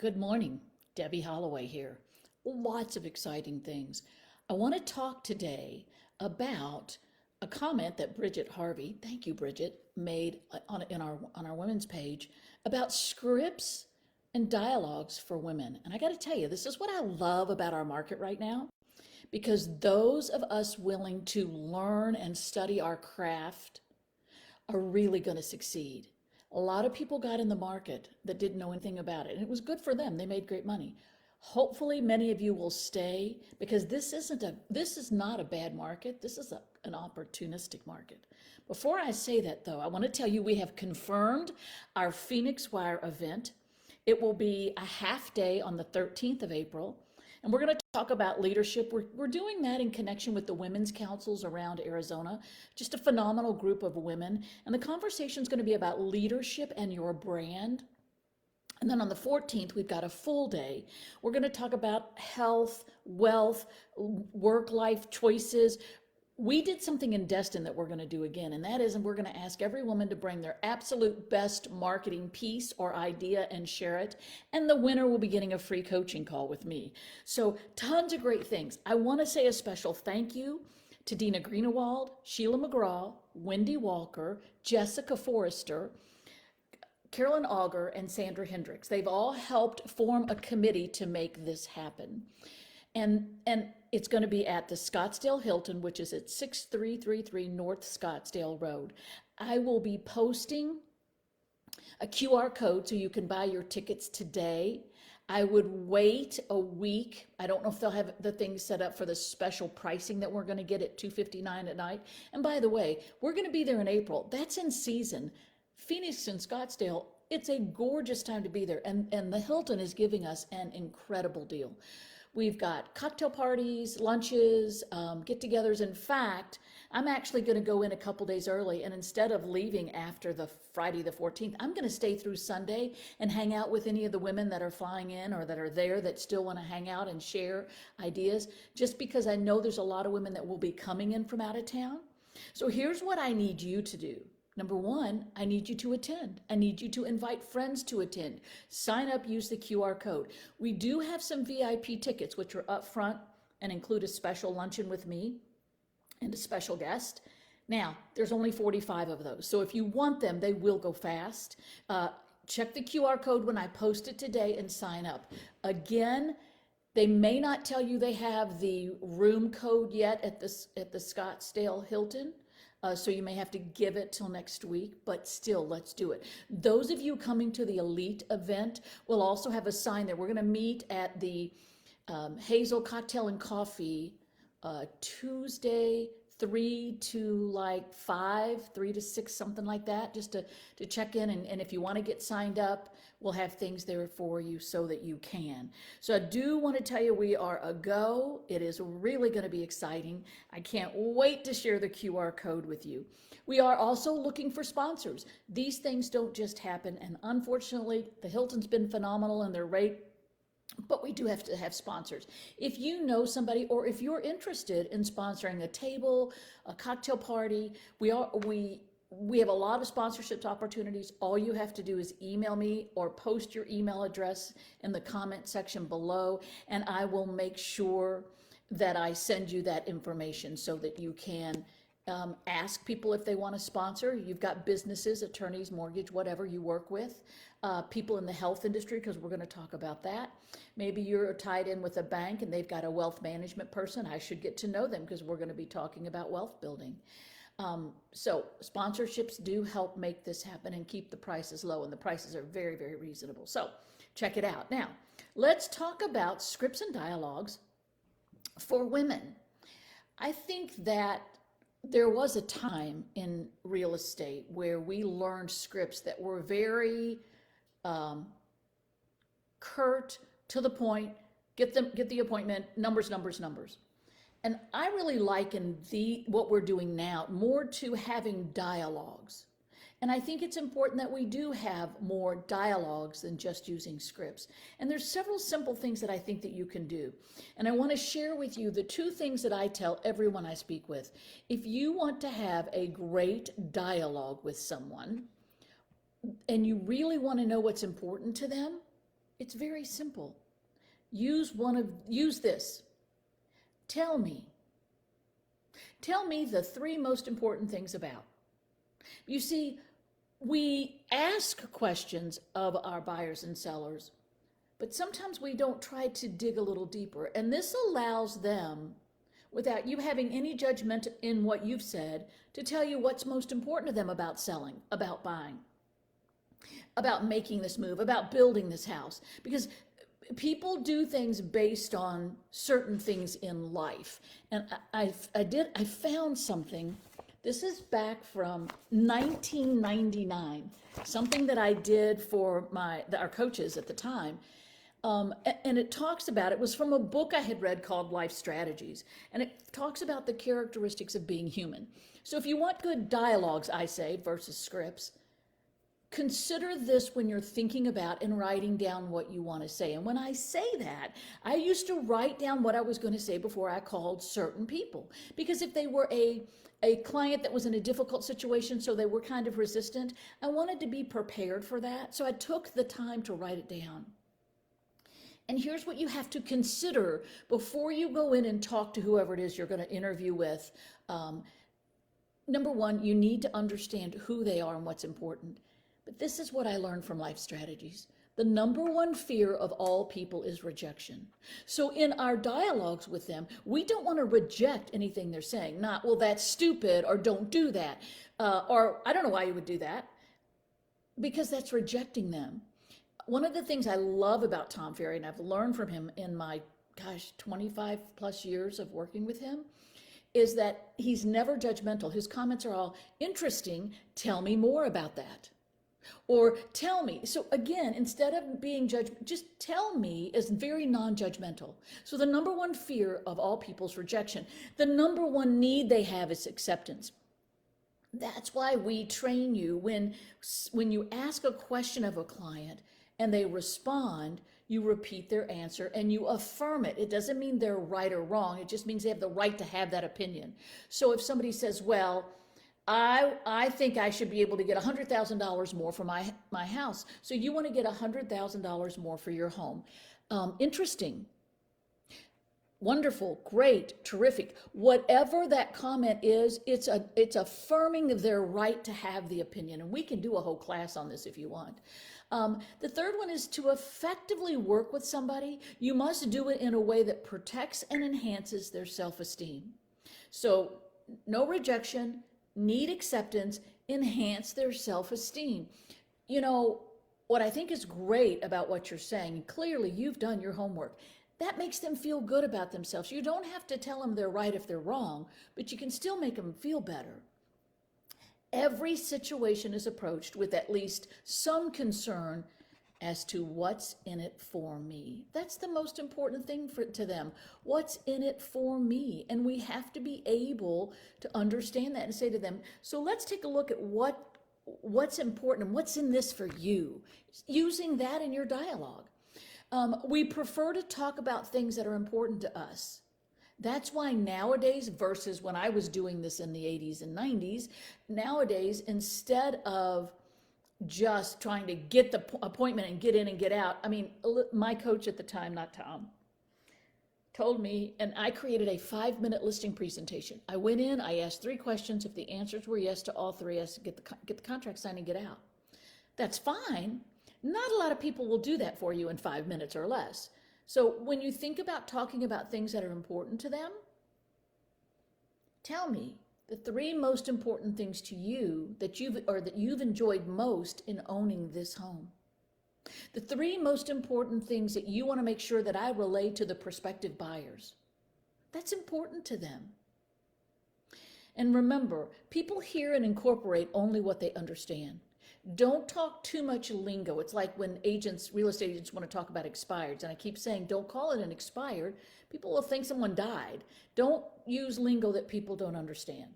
Good morning, Debbie Holloway here. Lots of exciting things. I want to talk today about a comment that Bridget Harvey, thank you, Bridget, made on our women's page about scripts and dialogues for women. And I got to tell you, this is what I love about our market right now, because those of us willing to learn and study our craft are really going to succeed. A lot of people got in the market that didn't know anything about it, and it was good for them. They made great money. Hopefully, many of you will stay because this is not a bad market. This is an opportunistic market. Before I say that, though, I want to tell you we have confirmed our Phoenix Wire event. It will be a half day on the 13th of April. And we're going to talk about leadership. We're doing that in connection with the women's councils around Arizona, just a phenomenal group of women. And the conversation is going to be about leadership and your brand. And then on the 14th, we've got a full day. We're going to talk about health, wealth, work-life choices. We did something in Destin that we're going to do again, and that is we're going to ask every woman to bring their absolute best marketing piece or idea and share it, and the winner will be getting a free coaching call with me. So tons of great things. I want to say a special thank you to Dina Greenewald, Sheila McGraw, Wendy Walker, Jessica Forrester, Carolyn Auger, and Sandra Hendricks. They've all helped form a committee to make this happen. And it's going to be at the Scottsdale Hilton, which is at 6333 North Scottsdale Road. I will be posting a QR code so you can buy your tickets today. I would wait a week. I don't know if they'll have the things set up for the special pricing that we're going to get at $259 at night. And by the way, we're going to be there in April. That's in season. Phoenix and Scottsdale, it's a gorgeous time to be there. And the Hilton is giving us an incredible deal. We've got cocktail parties, lunches, get-togethers. In fact, I'm actually going to go in a couple days early, and instead of leaving after the Friday the 14th, I'm going to stay through Sunday and hang out with any of the women that are flying in or that are there that still want to hang out and share ideas, just because I know there's a lot of women that will be coming in from out of town. So here's what I need you to do. Number one, I need you to attend. I need you to invite friends to attend. Sign up, use the QR code. We do have some VIP tickets, which are up front and include a special luncheon with me and a special guest. Now, there's only 45 of those. So if you want them, they will go fast. Check the QR code when I post it today and sign up. Again, they may not tell you they have the room code yet at the Scottsdale Hilton. So you may have to give it till next week, but still, let's do it. Those of you coming to the Elite event will also have a sign there. We're going to meet at the Hazel Cocktail and Coffee Tuesday, 3 to 5, 3 to 6, something like that, just to check in. And if you want to get signed up, we'll have things there for you so that you can. So I do want to tell you we are a go. It is really going to be exciting. I can't wait to share the QR code with you. We are also looking for sponsors. These things don't just happen. And unfortunately, the Hilton's been phenomenal in their rate, but we do have to have sponsors. If you know somebody, or if you're interested in sponsoring a table, a cocktail party, we have a lot of sponsorships opportunities. All you have to do is email me or post your email address in the comment section below, and I will make sure that I send you that information so that you can ask people if they want to sponsor. You've got businesses, attorneys, mortgage, whatever you work with, people in the health industry, because we're going to talk about that. Maybe you're tied in with a bank and they've got a wealth management person. I should get to know them because we're going to be talking about wealth building. So sponsorships do help make this happen and keep the prices low, and the prices are very, very reasonable. So check it out. Now, let's talk about scripts and dialogues for women. I think that there was a time in real estate where we learned scripts that were very curt, to the point, get the appointment, numbers, numbers, numbers. And I really liken what we're doing now more to having dialogues. And I think it's important that we do have more dialogues than just using scripts. And there's several simple things that I think that you can do. And I want to share with you the two things that I tell everyone I speak with. If you want to have a great dialogue with someone and you really want to know what's important to them, It's very simple. Use this. Tell me. Tell me the three most important things about. You see, we ask questions of our buyers and sellers, but sometimes we don't try to dig a little deeper. And this allows them, without you having any judgment in what you've said, to tell you what's most important to them about selling, about buying, about making this move, about building this house. Because people do things based on certain things in life. And I found something. This is back from 1999, something that I did for our coaches at the time. And it talks about, it was from a book I had read called Life Strategies. And it talks about the characteristics of being human. So if you want good dialogues, I say, versus scripts, consider this when you're thinking about and writing down what you want to say. And when I say that, I used to write down what I was going to say before I called certain people. Because if they were a client that was in a difficult situation, so they were kind of resistant, I wanted to be prepared for that. So I took the time to write it down. And here's what you have to consider before you go in and talk to whoever it is you're going to interview with. Number one, you need to understand who they are and what's important. But this is what I learned from Life Strategies. The number one fear of all people is rejection. So in our dialogues with them, we don't want to reject anything they're saying. Not, well, that's stupid, or don't do that, or I don't know why you would do that, because that's rejecting them. One of the things I love about Tom Ferry, and I've learned from him in my, 25 plus years of working with him, is that he's never judgmental. His comments are all interesting. Tell me more about that. Or tell me. So again, instead of being judged, just tell me is very non-judgmental. So the number one fear of all people is rejection. The number one need they have is acceptance. That's why we train you when you ask a question of a client and they respond, you repeat their answer and you affirm it. It doesn't mean they're right or wrong. It just means they have the right to have that opinion. So if somebody says, well, I think I should be able to get $100,000 more for my house. So you want to get $100,000 more for your home. Interesting. Wonderful, great, terrific. Whatever that comment is, it's affirming their right to have the opinion. And we can do a whole class on this if you want. The third one is to effectively work with somebody. You must do it in a way that protects and enhances their self-esteem. So no rejection, need acceptance, enhance their self-esteem. You know, what I think is great about what you're saying, and clearly you've done your homework, that makes them feel good about themselves. You don't have to tell them they're right if they're wrong, but you can still make them feel better. Every situation is approached with at least some concern as to what's in it for me. That's the most important thing to them. What's in it for me? And we have to be able to understand that and say to them, so let's take a look at what's important and what's in this for you, using that in your dialogue. We prefer to talk about things that are important to us. That's why nowadays, versus when I was doing this in the 80s and 90s, nowadays, instead of just trying to get the appointment and get in and get out. I mean, my coach at the time, not Tom, told me, and I created a 5-minute listing presentation. I went in, I asked 3 questions. If the answers were yes to all 3, I said, get the contract signed and get out. That's fine. Not a lot of people will do that for you in 5 minutes or less. So when you think about talking about things that are important to them, tell me the 3 most important things to you that you've enjoyed most in owning this home. The 3 most important things that you want to make sure that I relay to the prospective buyers. That's important to them. And remember, people hear and incorporate only what they understand. Don't talk too much lingo. It's like when real estate agents want to talk about expireds. And I keep saying, don't call it an expired. People will think someone died. Don't use lingo that people don't understand.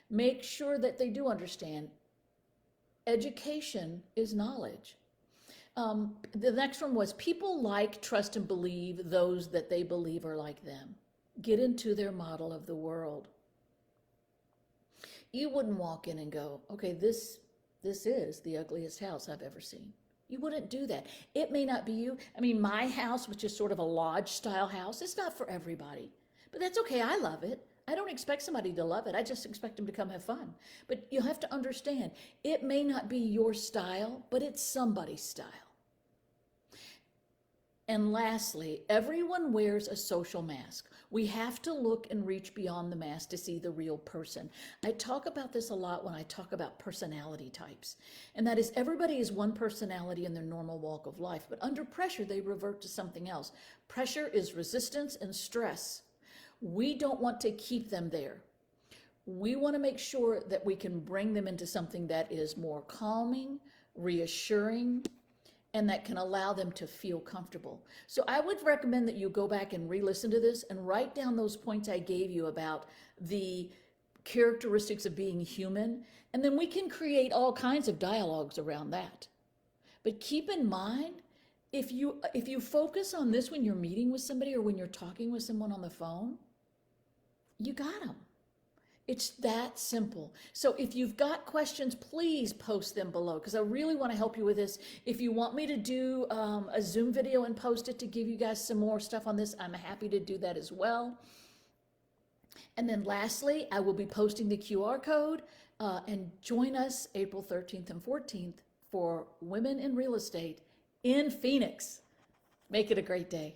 Make sure that they do understand. Education is knowledge. The next one was, people like, trust, and believe those that they believe are like them. Get into their model of the world. You wouldn't walk in and go, okay, this is the ugliest house I've ever seen. You wouldn't do that. It may not be you. I mean, my house, which is sort of a lodge style house, it's not for everybody. But that's okay. I love it. I don't expect somebody to love it. I just expect them to come have fun. But you have to understand, it may not be your style, but it's somebody's style. And lastly, everyone wears a social mask. We have to look and reach beyond the mask to see the real person. I talk about this a lot when I talk about personality types. And that is, everybody is one personality in their normal walk of life, but under pressure, they revert to something else. Pressure is resistance and stress. We don't want to keep them there. We want to make sure that we can bring them into something that is more calming, reassuring, and that can allow them to feel comfortable. So I would recommend that you go back and re-listen to this and write down those points I gave you about the characteristics of being human, and then we can create all kinds of dialogues around that. But keep in mind, if you focus on this when you're meeting with somebody or when you're talking with someone on the phone, you got them. It's that simple. So if you've got questions, please post them below, because I really want to help you with this. If you want me to do a Zoom video and post it to give you guys some more stuff on this, I'm happy to do that as well. And then lastly, I will be posting the QR code, and join us April 13th and 14th for Women in Real Estate in Phoenix. Make it a great day.